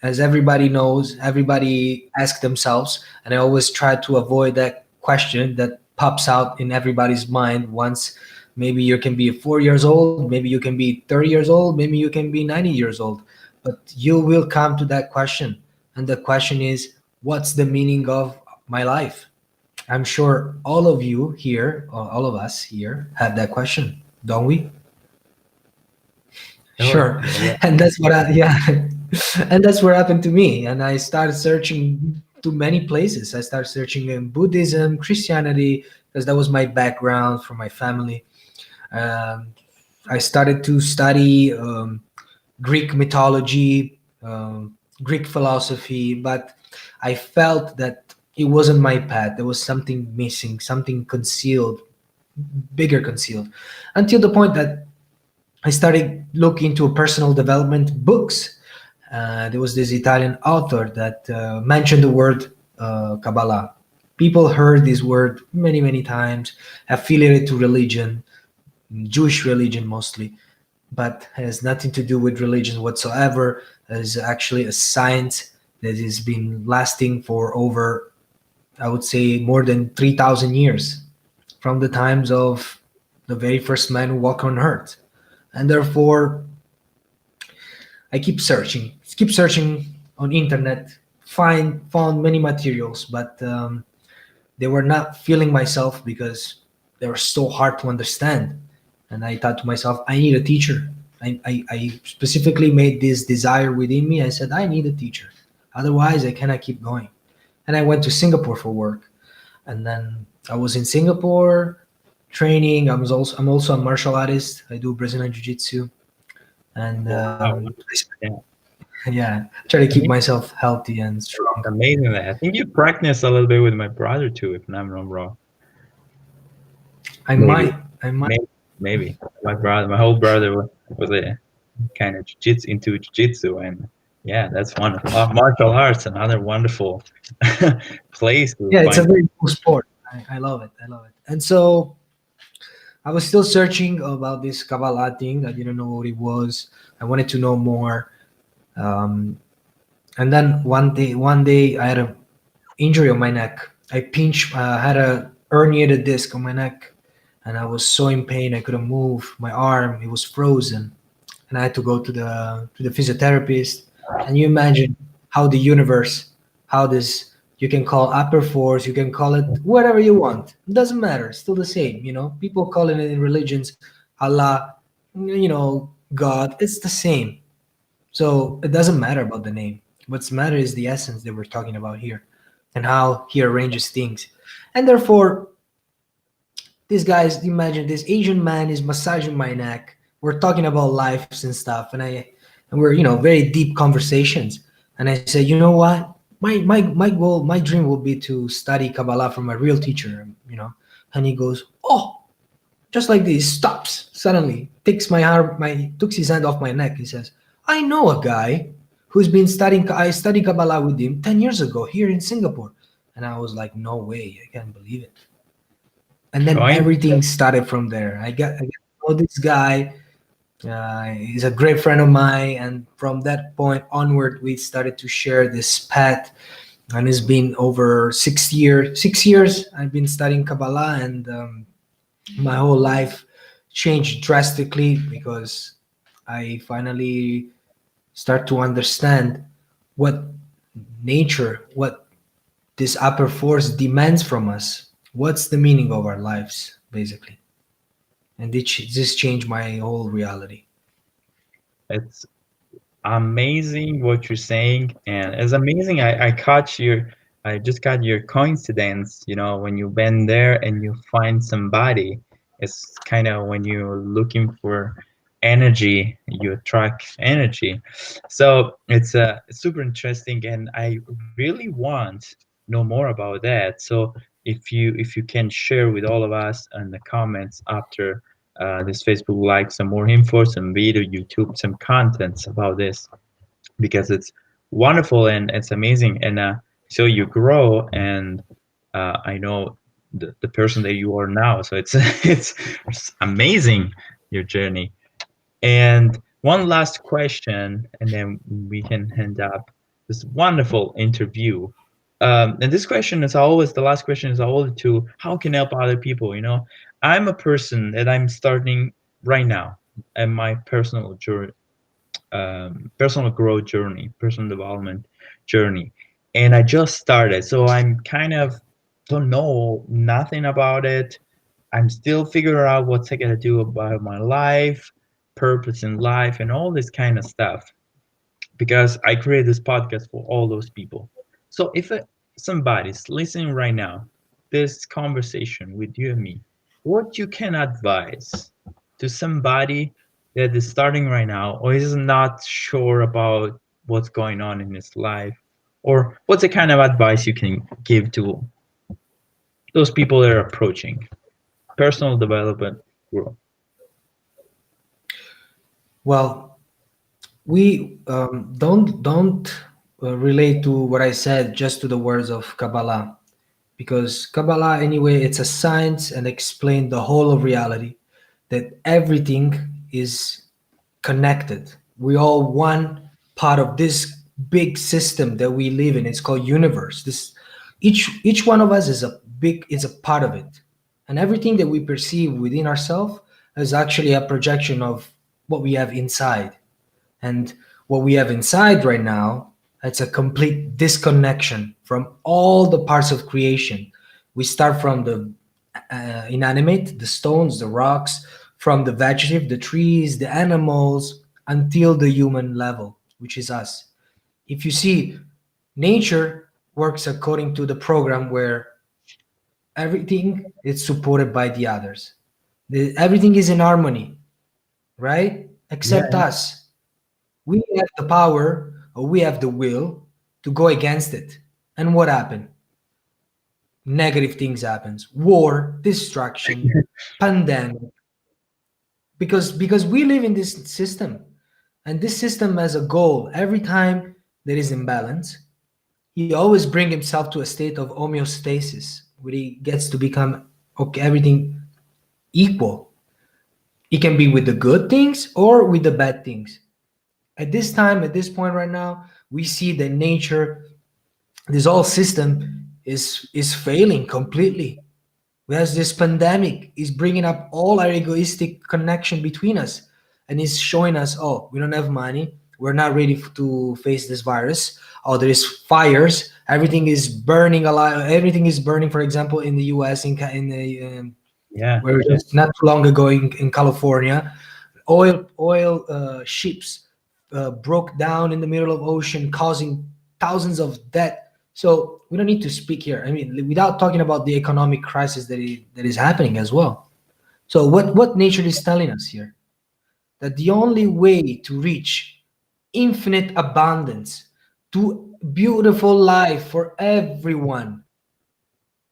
as everybody knows, everybody asks themselves, and I always try to avoid that question that pops out in everybody's mind once. Maybe you can be 4 years old, maybe you can be 30 years old, maybe you can be 90 years old, but you will come to that question. And the question is, what's the meaning of my life? I'm sure all of you here, or all of us here, have that question, don't we? Oh, Sure. yeah. And that's what yeah. And that's what happened to me. And I started searching to many places. I started searching in Buddhism, Christianity, because that was my background from my family. Um, I started to study Greek mythology, Greek philosophy, but I felt that it wasn't my path. There was something missing, something concealed, bigger concealed, until the point that I started looking into personal development books. There was this Italian author that mentioned the word Kabbalah. People heard this word many, many times, affiliated to religion, Jewish religion mostly, but has nothing to do with religion whatsoever. It's actually a science that has been lasting for over, I would say, more than 3,000 years from the times of the very first man who walked on earth. And therefore, I keep searching on internet, found many materials, but they were not feeling myself because they were so hard to understand. And I thought to myself, I need a teacher. I specifically made this desire within me. I said, I need a teacher. Otherwise, I cannot keep going. And I went to Singapore for work. And then I was in Singapore training. I'm also a martial artist. I do Brazilian Jiu Jitsu. And Wow. Yeah. yeah, try to keep Amazing. myself healthy and strong. Amazing. I think you practice a little bit with my brother too, if I'm not wrong. I Maybe. might, I might. Maybe. Maybe. My brother, my whole brother was a kind of into jiu-jitsu, and yeah, that's one martial arts, another wonderful place to Yeah, it's a find. very cool sport. I love it. I love it. And so I was still searching about this Kabbalah thing. I didn't know what it was. I wanted to know more. Um, and then one day I had a injury on my neck. I pinched, had a herniated disc on my neck, and I was so in pain. I couldn't move my arm. It was frozen, and I had to go to the physiotherapist. And you imagine how the universe, how this, you can call upper force, you can call it whatever you want. It doesn't matter. It's still the same. People call it in religions, Allah, God. It's the same. So it doesn't matter about the name. What's matter is the essence that we're talking about here, and how he arranges things. And therefore, these guys, imagine this Asian man is massaging my neck. We're talking about lives and stuff, and we're very deep conversations. And I say, you know what? My goal, my dream will be to study Kabbalah from a real teacher. And he goes, oh, just like this, stops suddenly, takes my arm, took his hand off my neck. He says, I know a guy who's been studying. I studied Kabbalah with him 10 years ago here in Singapore. And I was like, no way, I can't believe it. And then Join. everything started from there. I got to know this guy. He's a great friend of mine, and from that point onward, we started to share this path. And it's been over 6 years. 6 years I've been studying Kabbalah, and my whole life changed drastically because I finally start to understand what nature, what this upper force demands from us. What's the meaning of our lives, basically? And this changed my whole reality. It's amazing what you're saying, and it's amazing. I just got your coincidence. When you went there and you find somebody, it's kind of when you're looking for energy, you attract energy. So it's super interesting, and I really want know more about that. So if you can share with all of us in the comments after this Facebook, like some more info, some video, YouTube, some contents about this, because it's wonderful and it's amazing. And so you grow, and I know the person that you are now. So it's it's amazing, your journey. And one last question, and then we can end up. this wonderful interview. And this question is always the last question is always to how can I help other people. You know, I'm a person that I'm starting right now and my personal journey, personal growth journey, personal development journey, and I just started, so I'm kind of don't know nothing about it. I'm still figuring out what's I gonna do about my life, purpose in life, and all this kind of stuff. Because I create this podcast for all those people. So if somebody's listening right now, this conversation with you and me, what you can advise to somebody that is starting right now or is not sure about what's going on in his life, or what's the kind of advice you can give to those people that are approaching personal development growth? Well, we don't relate to what I said just to the words of Kabbalah, because Kabbalah anyway it's a science and explain the whole of reality, that everything is connected. We all one part of this big system that we live in. It's called universe. This each one of us is a part of it, and everything that we perceive within ourselves is actually a projection of what we have inside. And what we have inside right now, it's a complete disconnection from all the parts of creation. We start from the inanimate, the stones, the rocks, from the vegetative, the trees, the animals, until the human level, which is us. If you see, nature works according to the program where everything is supported by the others. Everything is in harmony, right? Except Yeah, us. We have the power or we have the will to go against it. And what happened? Negative things happens. War, destruction, pandemic. Because we live in this system. And this system has a goal. Every time there is imbalance, he always bring himself to a state of homeostasis where he gets to become okay, everything equal. It can be with the good things or with the bad things. At this time, at this point right now, we see that nature, this whole system is failing completely. Whereas this pandemic is bringing up all our egoistic connection between us, and is showing us, oh, we don't have money, we're not ready to face this virus. Oh, there is fires, everything is burning alive, everything is burning. For example, in the U.S., in the yeah, where just not too long ago in California, oil ships broke down in the middle of ocean, causing thousands of death. So we don't need to speak here. I mean, without talking about the economic crisis that is happening as well. So what nature is telling us here, that the only way to reach infinite abundance, to beautiful life for everyone,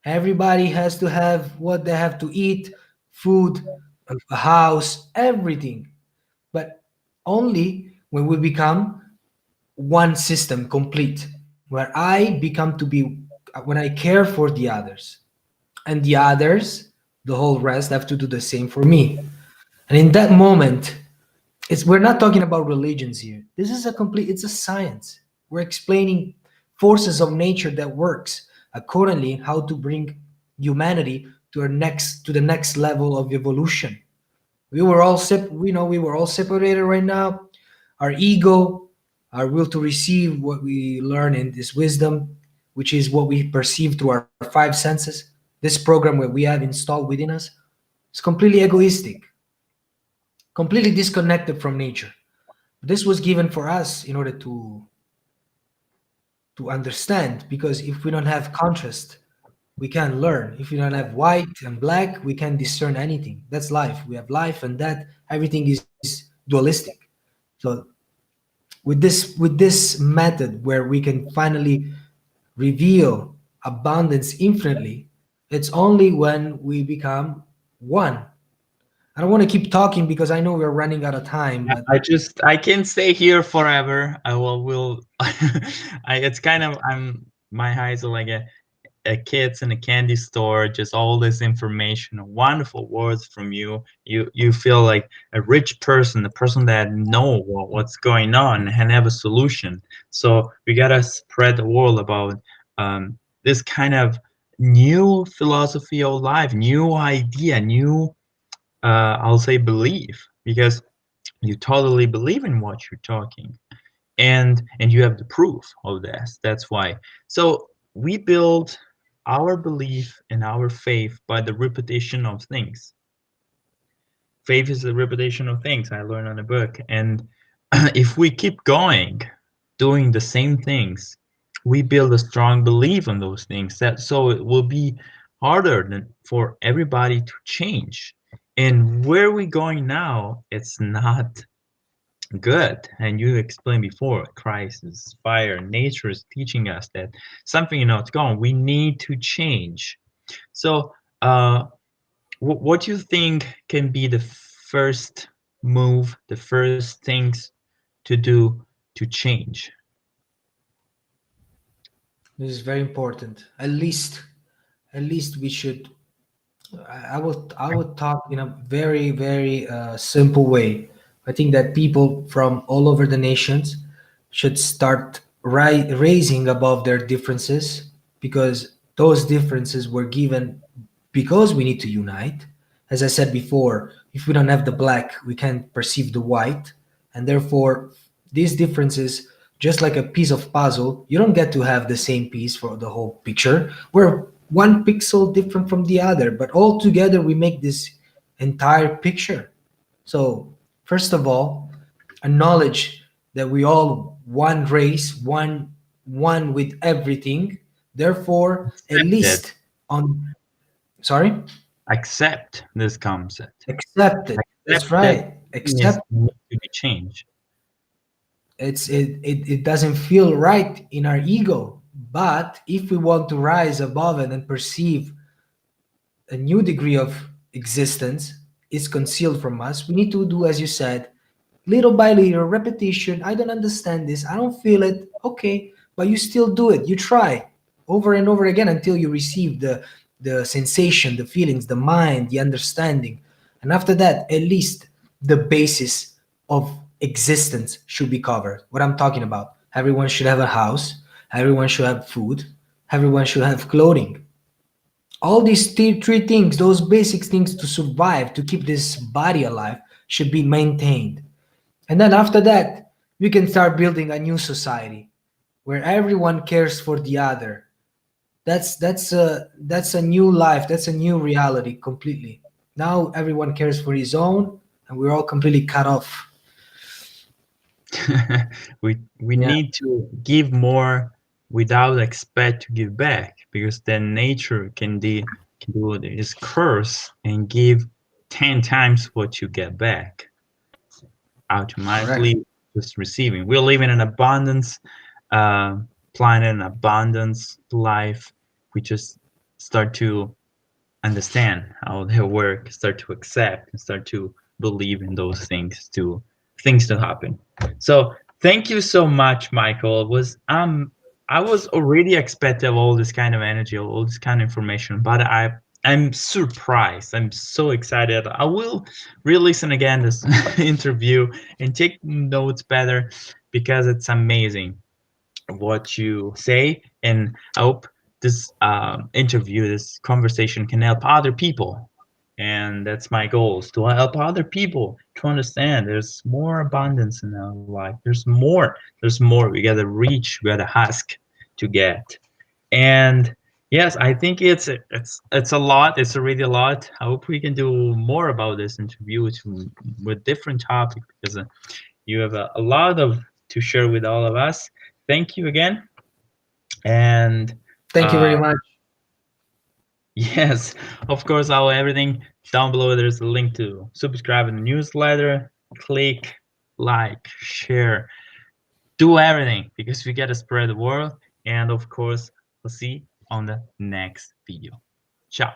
everybody has to have what they have to eat, food, a house, everything. But only when we become one system complete, where I become to be, when I care for the others, and the others, the whole rest, have to do the same for me. And in that moment, we're not talking about religions here. This is it's a science. We're explaining forces of nature that works accordingly, how to bring humanity to the next level of evolution. We were all separated right now. Our ego, our will to receive what we learn in this wisdom, which is what we perceive through our five senses. This program where we have installed within us is completely egoistic, completely disconnected from nature. This was given for us in order to understand, because if we don't have contrast, we can't learn. If we don't have white and black, we can't discern anything. That's life. We have life and death. Everything is dualistic. So with this method where we can finally reveal abundance infinitely, it's only when we become one. I don't want to keep talking because I know we're running out of time, but I can stay here forever. I will I it's kind of I'm my eyes are like kids in a candy store, just all this information, wonderful words from you. You feel like a rich person, a person that know what's going on and have a solution. So we gotta spread the word about this kind of new philosophy of life, new idea, new I'll say belief, because you totally believe in what you're talking, and you have the proof of this. That's why. So we build our belief and our faith by the repetition of things. Faith is the repetition of things, I learned on a book. And if we keep going doing the same things, we build a strong belief on those things, that so it will be harder than for everybody to change. And where we're going now, it's not good. And you explained before, crisis, fire, nature is teaching us that something, it's gone. We need to change. So, what do you think can be the first move, the first things to do to change? This is very important. At least we should. I would talk in a very very simple way. I think that people from all over the nations should start raising above their differences, because those differences were given because we need to unite. As I said before, if we don't have the black, we can't perceive the white, and therefore these differences, just like a piece of puzzle, you don't get to have the same piece for the whole picture. We're one pixel different from the other, but all together we make this entire picture. So, first of all, acknowledge that we all one race, one with everything. Therefore, at Accept it. least on sorry, Accept this concept. accept it. That's Accept that right. thing is Accept need to be changed. it doesn't feel right in our ego. But if we want to rise above it and perceive a new degree of existence is concealed from us, we need to do, as you said, little by little, repetition. I don't understand this. I don't feel it. Okay, but you still do it. You try over and over again until you receive the sensation, the feelings, the mind, the understanding. And after that, at least the basis of existence should be covered. What I'm talking about. Everyone should have a house. Everyone should have food. Everyone should have clothing. All these three things, those basic things to survive, to keep this body alive, should be maintained. And then after that, we can start building a new society where everyone cares for the other. That's a new life. That's a new reality completely. Now everyone cares for his own, and we're all completely cut off. We Yeah, need to give more without expect to give back, because then nature can do this curse and give 10 times what you get back correct. automatically, just receiving. We're living in abundance, uh, planet in abundance life. We just start to understand how they work, start to accept, and start to believe in those things to happen. So thank you so much, Michael. It was I was already expecting all this kind of energy, all this kind of information, but I'm surprised. I'm so excited. I will re-listen again this interview and take notes better, because it's amazing what you say, and I hope this interview, this conversation, can help other people. And that's my goal, is to help other people to understand there's more abundance in our life. There's more. We gotta reach. We gotta ask to get. And yes, I think it's a lot. It's already a lot. I hope we can do more about this interview with different topics, because you have a lot of to share with all of us. Thank you again. And Thank you uh, very much. yes, of course, I'll everything down below. There's a link to subscribe in the newsletter. Click, like, share, do everything, because we gotta spread the word. And of course, we'll see on the next video. Ciao.